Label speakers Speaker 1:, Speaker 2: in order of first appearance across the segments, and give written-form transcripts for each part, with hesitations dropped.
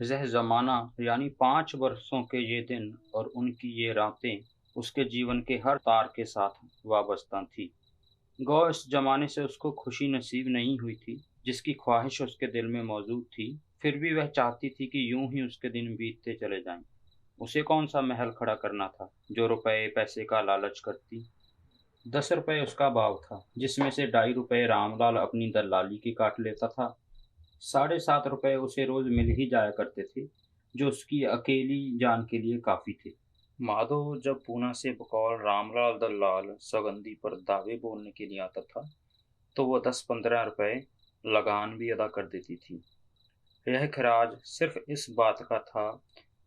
Speaker 1: यह ज़माना यानी 5 वर्षों के ये दिन और उनकी ये रातें उसके जीवन के हर तार के साथ वाबस्ता थीं। गौ इस ज़माने से उसको खुशी नसीब नहीं हुई थी, जिसकी ख्वाहिश उसके दिल में मौजूद थी, फिर भी वह चाहती थी कि यूं ही उसके दिन बीतते चले जाएं। उसे कौन-सा महल खड़ा करना था, जो रुपए-पैसे का लालच करती। 10 रुपए उसका भाव था, जिसमें से ₹2.5 रामलाल अपनी दलाली की काट लेता था। 7.5 रुपए उसे रोज मिल ही जाया करते थे, जो उसकी अकेली जान के लिए काफी थे। माधव जब पूना से बकौल रामलाल दलाल सौगंधी पर दावे बोलने के लिए आता था, तो वो 10-15 रुपए लगान भी अदा कर देती थी। यह खराज सिर्फ इस बात का था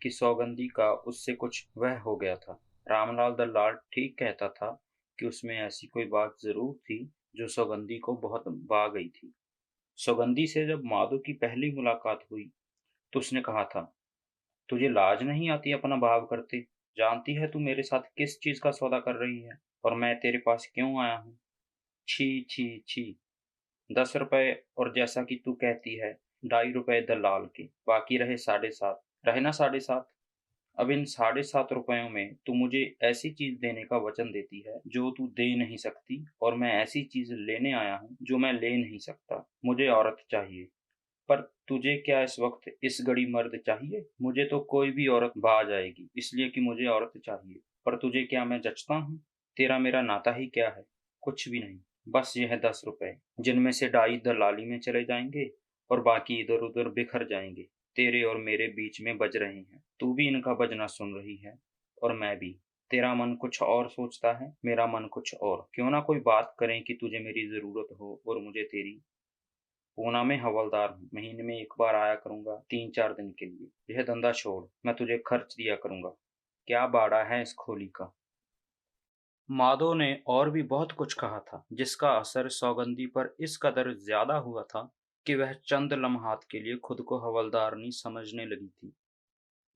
Speaker 1: कि सौगंधी का उससे कुछ वह हो गया था। रामलाल दलाल ठीक कहता था कि उसमें ऐसी कोई बात जरूर थी जो सौगंधी को बहुत भा गई थी। सौगंधी से जब माधव की पहली मुलाकात हुई, तो उसने कहा था, तुझे लाज नहीं आती अपना भाव करते? जानती है तू मेरे साथ किस चीज का सौदा कर रही है और मैं तेरे पास क्यों आया हूँ? छी छी छी। 10 रुपए और जैसा कि तू कहती है, 2.5 रुपए दलाल के, बाकी रहे 7.5, रहे ना 7.5। अब इन 7.5 रुपयों में तू मुझे ऐसी चीज देने का वचन देती है जो तू दे नहीं सकती, और मैं ऐसी चीज लेने आया हूँ जो मैं ले नहीं सकता। मुझे औरत चाहिए। पर तुझे क्या इस वक्त इस घड़ी मर्द चाहिए? मुझे तो कोई भी औरत भा जाएगी, इसलिए कि मुझे औरत चाहिए। पर तुझे क्या मैं जचता हूँ? तेरा मेरा नाता ही क्या है? कुछ भी नहीं। बस यह 10 रुपए, जिनमें से 2.5 दलाली में चले जाएंगे और बाकी इधर उधर बिखर जाएंगे, तेरे और मेरे बीच में बज रहे हैं। तू भी इनका बजना सुन रही है और मैं भी। तेरा मन कुछ और सोचता है, मेरा मन कुछ और। क्यों ना कोई बात करें कि तुझे मेरी जरूरत हो और मुझे तेरी। पूना में हवलदार हूँ, महीने में एक बार आया करूंगा 3-4 दिन के लिए। यह धंधा छोड़, मैं तुझे खर्च दिया करूंगा। क्या बाड़ा है इस खोली का? माधव ने और भी बहुत कुछ कहा था, जिसका असर सौगंधी पर इस कदर ज्यादा हुआ था कि वह चंद लम्हात के लिए खुद को हवलदारनी समझने लगी थी।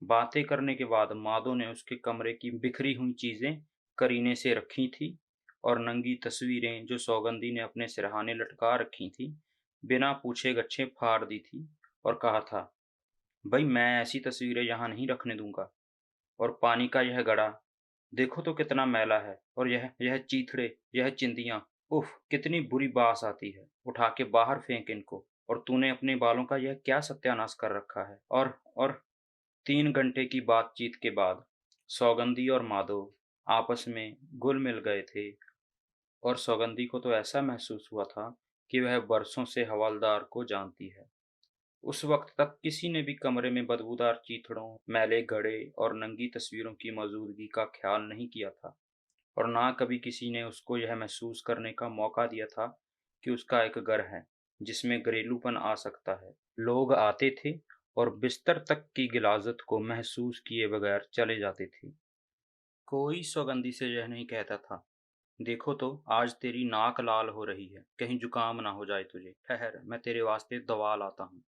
Speaker 1: बातें करने के बाद माधव ने उसके कमरे की बिखरी हुई चीजें करीने से रखी थी, और नंगी तस्वीरें जो सौगंधी ने अपने सिरहाने लटका रखी थी, बिना पूछे गच्छे फाड़ दी थी, और कहा था, भाई मैं ऐसी तस्वीरें यहाँ नहीं रखने दूंगा। और पानी का यह घड़ा देखो तो कितना मैला है, और यह चीथड़े, यह चिंदियाँ, उफ कितनी बुरी बास आती है। उठा के बाहर फेंक इनको। और तूने अपने बालों का यह क्या सत्यानाश कर रखा है? और 3 घंटे की बातचीत के बाद सौगंधी और माधव आपस में घुल मिल गए थे, और सौगंधी को तो ऐसा महसूस हुआ था कि वह बरसों से हवलदार को जानती है। उस वक्त तक किसी ने भी कमरे में बदबूदार चीथड़ों, मैले घड़े और नंगी तस्वीरों की मौजूदगी का ख्याल नहीं किया था, और ना कभी किसी ने उसको यह महसूस करने का मौका दिया था कि उसका एक घर है, जिसमें घरेलूपन आ सकता है। लोग आते थे और बिस्तर तक की गिलाजत को महसूस किए बगैर चले जाते थे। कोई सौगंधी से यह नहीं कहता था, देखो तो आज तेरी नाक लाल हो रही है, कहीं जुकाम ना हो जाए तुझे। ठहर, मैं तेरे वास्ते दवा लाता हूँ।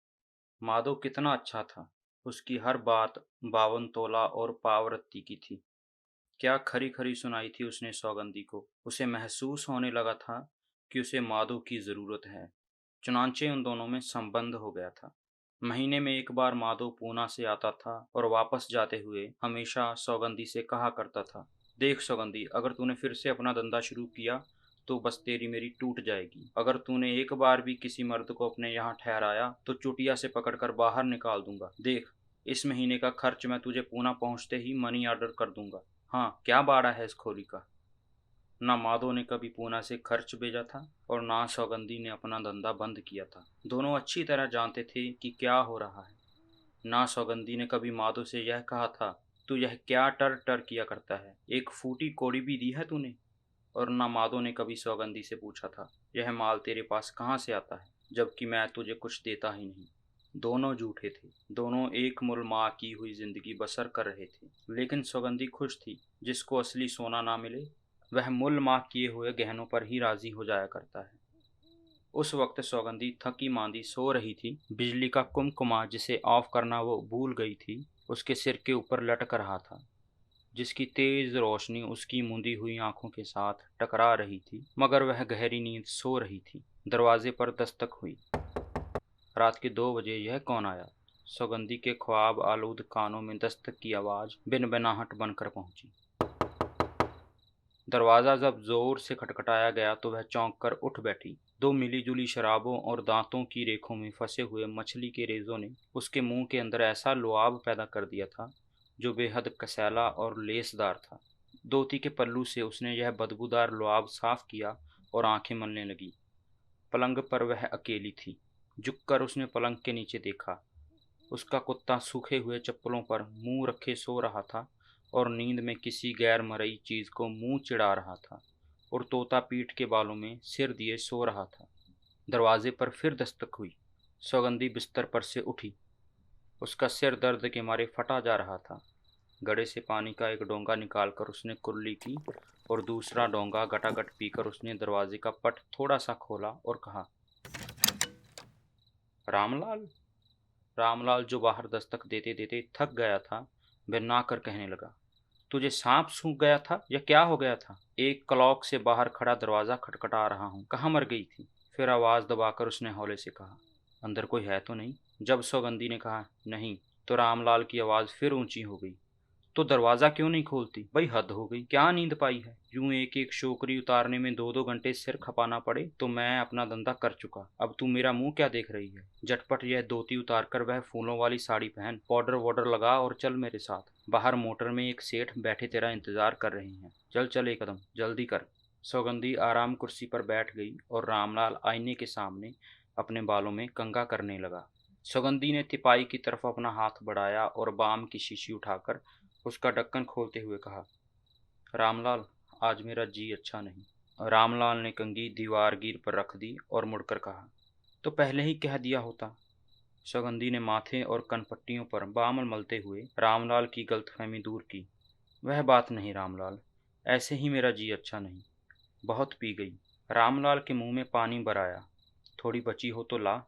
Speaker 1: माधव कितना अच्छा था। उसकी हर बात 52 तोला और पावरत्ती की थी। क्या खरी खरी सुनाई थी उसने सौगंधी को। उसे महसूस होने लगा था कि उसे माधव की जरूरत है। चुनांचे उन दोनों में संबंध हो गया था। महीने में एक बार माधव पूना से आता था, और वापस जाते हुए हमेशा सौगंधी से कहा करता था, देख सौगंधी, अगर तूने फिर से अपना धंधा शुरू किया तो बस तेरी मेरी टूट जाएगी। अगर तूने एक बार भी किसी मर्द को अपने यहाँ ठहराया तो चुटिया से पकड़कर बाहर निकाल दूंगा। देख, इस महीने का खर्च मैं तुझे पूना पहुँचते ही मनी ऑर्डर कर दूंगा। हाँ, क्या बाड़ा है इस खोली का? ना माधव ने कभी पूना से खर्च भेजा था, और ना सौगंधी ने अपना धंधा बंद किया था। दोनों अच्छी तरह जानते थे कि क्या हो रहा है। ना सौगंधी ने कभी माधव से यह कहा था, तू यह क्या टर टर किया करता है, एक फूटी कौड़ी भी दी है तूने? और ना माधव ने कभी सौगंधी से पूछा था, यह माल तेरे पास कहाँ से आता है, जबकि मैं तुझे कुछ देता ही नहीं। दोनों झूठे थे। दोनों एक मुल माँ की हुई जिंदगी बसर कर रहे थे। लेकिन सौगंधी खुश थी। जिसको असली सोना ना मिले, वह मूल माँ किए हुए गहनों पर ही राजी हो जाया करता है। उस वक्त सौगंधी थकी मांदी सो रही थी। बिजली का कुमकुमा जिसे ऑफ करना वो भूल गई थी, उसके सिर के ऊपर लटक रहा था, जिसकी तेज रोशनी उसकी मूंदी हुई आंखों के साथ टकरा रही थी, मगर वह गहरी नींद सो रही थी। दरवाजे पर दस्तक हुई। रात के 2 बजे यह कौन आया? सौगंधी के ख्वाब आलूद कानों में दस्तक की आवाज बिन बिनाहट बनकर पहुंची। दरवाजा जब जोर से खटखटाया गया तो वह चौंक कर उठ बैठी। दो मिली-जुली शराबों और दांतों की रेखों में फंसे हुए मछली के रेजों ने उसके मुंह के अंदर ऐसा लुआब पैदा कर दिया था जो बेहद कसैला और लेसदार था। धोती के पल्लू से उसने यह बदबूदार लुआब साफ किया और आंखें मलने लगी। पलंग पर वह अकेली थी। झुककर उसने पलंग के नीचे देखा। उसका कुत्ता सूखे हुए चप्पलों पर मुंह रखे सो रहा था और नींद में किसी गैर मरई चीज को मुंह चिढ़ा रहा था और तोता पीठ के बालों में सिर दिए सो रहा था। दरवाजे पर फिर दस्तक हुई। सौगंधी बिस्तर पर से उठी। उसका सिर दर्द के मारे फटा जा रहा था। घड़े से पानी का एक डोंगा निकालकर उसने कुर्ली की और दूसरा डोंगा गटागट पीकर उसने दरवाजे का पट थोड़ा सा खोला और कहा, रामलाल। रामलाल, जो बाहर दस्तक देते देते थक गया था, बिन्ना कर कहने लगा, तुझे सांप सूंघ गया था या क्या हो गया था? एक क्लॉक से बाहर खड़ा दरवाजा खटखटा रहा हूँ, कहाँ मर गई थी? फिर आवाज दबाकर उसने हौले से कहा, अंदर कोई है तो नहीं? जब सौगंधी ने कहा नहीं, तो रामलाल की आवाज फिर ऊंची हो गई, तो दरवाजा क्यों नहीं खोलती? भाई हद हो गई, क्या नींद पाई है? यूं एक एक शोकरी उतारने में दो दो घंटे सिर खपाना पड़े तो मैं अपना धंधा कर चुका। अब तू मेरा मुंह क्या देख रही है? झटपट यह धोती उतार कर वह फूलों वाली साड़ी पहन, पाउडर वाउडर लगा और चल मेरे साथ। बाहर मोटर में एक सेठ बैठे तेरा इंतजार कर रहे हैं। चल चल एक कदम जल्दी कर। सौगंधी आराम कुर्सी पर बैठ गई और रामलाल आईने के सामने अपने बालों में कंघा करने लगा। सौगंधी ने तिपाई की तरफ अपना हाथ बढ़ाया और बाम की शीशी उठाकर उसका ढक्कन खोलते हुए कहा, रामलाल, आज मेरा जी अच्छा नहीं। रामलाल ने कंघी दीवार गिर पर रख दी और मुड़कर कहा, तो पहले ही कह दिया होता। सौगंधी ने माथे और कनपट्टियों पर बाम मलते हुए रामलाल की गलतफहमी दूर की। वह बात नहीं रामलाल, ऐसे ही मेरा जी अच्छा नहीं। बहुत पी गई। रामलाल के मुंह में पानी भर आया। थोड़ी बची हो तो ला,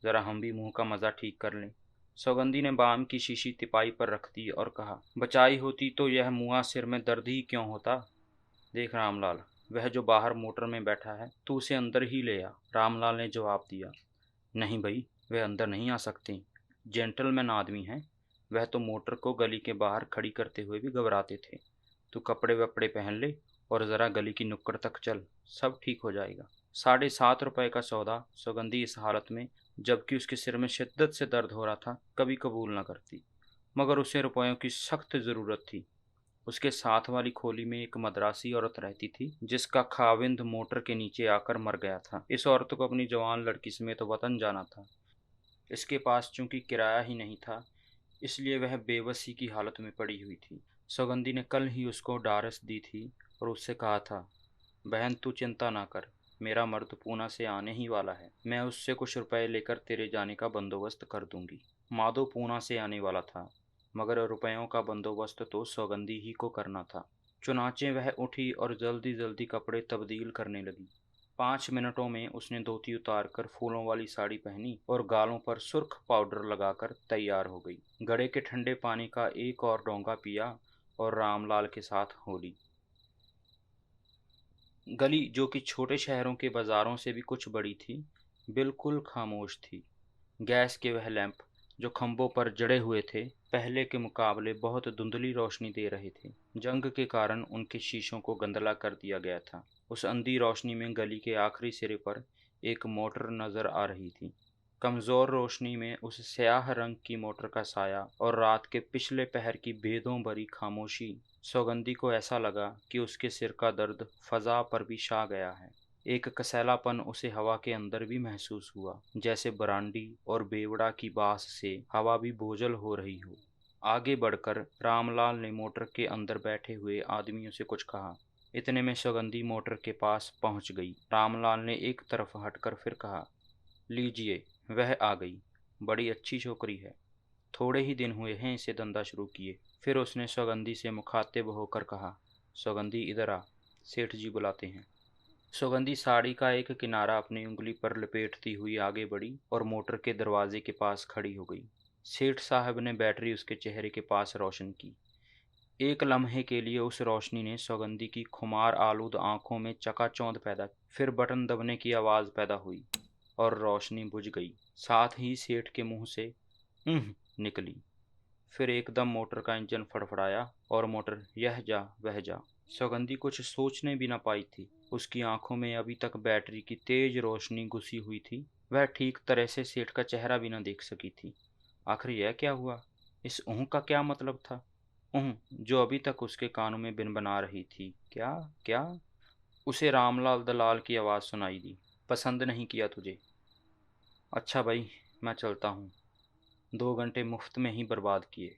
Speaker 1: जरा हम भी मुंह का मजा ठीक कर लें। सौगंधी ने बाम की शीशी तिपाई पर रख दी और कहा, बचाई होती तो यह मुआ सिर में दर्द ही क्यों होता? देख रामलाल, वह जो बाहर मोटर में बैठा है, तू उसे अंदर ही ले आ। रामलाल ने जवाब दिया, नहीं भाई, वह अंदर नहीं आ सकते। जेंटलमैन आदमी है। वह तो मोटर को गली के बाहर खड़ी करते हुए भी घबराते थे। तू कपड़े वपड़े पहन ले और ज़रा गली की नुक्कड़ तक चल, सब ठीक हो जाएगा। 7.5 रुपए का सौदा सौगंधी इस हालत में, जबकि उसके सिर में शिद्दत से दर्द हो रहा था, कभी कबूल न करती। मगर उसे रुपयों की सख्त ज़रूरत थी। उसके साथ वाली खोली में एक मद्रासी औरत रहती थी जिसका खाविंद मोटर के नीचे आकर मर गया था। इस औरत को अपनी जवान लड़की समेत वतन जाना था। इसके पास चूंकि किराया ही नहीं था, इसलिए वह बेबसी की हालत में पड़ी हुई थी। सौगंधी ने कल ही उसको डारस दी थी और उससे कहा था, बहन तू चिंता ना कर, मेरा मर्द पूना से आने ही वाला है। मैं उससे कुछ रुपए लेकर तेरे जाने का बंदोबस्त कर दूंगी। माधो पूना से आने वाला था, मगर रुपयों का बंदोबस्त तो सौगंधी ही को करना था। चुनाचे वह उठी और जल्दी जल्दी कपड़े तब्दील करने लगी। 5 मिनटों में उसने धोती उतार कर फूलों वाली साड़ी पहनी और गालों पर सुर्ख पाउडर लगाकर तैयार हो गई। घड़े के ठंडे पानी का एक और डोंगा पिया और रामलाल के साथ होली। गली, जो कि छोटे शहरों के बाजारों से भी कुछ बड़ी थी, बिल्कुल खामोश थी। गैस के वह लैंप जो खंभों पर जड़े हुए थे, पहले के मुकाबले बहुत धुंधली रोशनी दे रहे थे। जंग के कारण उनके शीशों को गंदला कर दिया गया था। उस अंधी रोशनी में गली के आखिरी सिरे पर एक मोटर नजर आ रही थी। कमजोर रोशनी में उस स्याह रंग की मोटर का साया और रात के पिछले पहर की भेदों भरी खामोशी, सौगंधी को ऐसा लगा कि उसके सिर का दर्द फजा पर भी छा गया है। एक कसैलापन उसे हवा के अंदर भी महसूस हुआ, जैसे बरांडी और बेवड़ा की बास से हवा भी बोझल हो रही हो। आगे बढ़कर रामलाल ने मोटर के अंदर बैठे हुए आदमियों से कुछ कहा। इतने में सौगंधी मोटर के पास पहुंच गई। रामलाल ने एक तरफ हटकर फिर कहा, लीजिए, वह आ गई। बड़ी अच्छी छोकरी है। थोड़े ही दिन हुए हैं इसे धंधा शुरू किए। फिर उसने सौगंधी से मुखातिब होकर कहा, सौगंधी इधर आ, सेठ जी बुलाते हैं। सौगंधी साड़ी का एक किनारा अपनी उंगली पर लपेटती हुई आगे बढ़ी और मोटर के दरवाजे के पास खड़ी हो गई। सेठ साहब ने बैटरी उसके चेहरे के पास रोशन की। एक लम्हे के लिए उस रोशनी ने सौगंधी की खुमार आलूद आंखों में चकाचौंध पैदा, फिर बटन दबने की आवाज़ पैदा हुई और रोशनी बुझ गई। साथ ही सेठ के मुंह से निकली। फिर एकदम मोटर का इंजन फड़फड़ाया और मोटर यह जा वह जा। सौगंधी कुछ सोचने भी न पाई थी। उसकी आंखों में अभी तक बैटरी की तेज रोशनी घुसी हुई थी। वह ठीक तरह से सेठ का चेहरा भी न देख सकी थी। आखिर यह क्या हुआ? इस ऊह का क्या मतलब था? ऊह जो अभी तक उसके कानों में बिनबना रही थी। क्या? क्या? उसे रामलाल दलाल की आवाज़ सुनाई दी। पसंद नहीं किया तुझे? अच्छा भाई, मैं चलता हूँ। 2 घंटे मुफ्त में ही बर्बाद किए।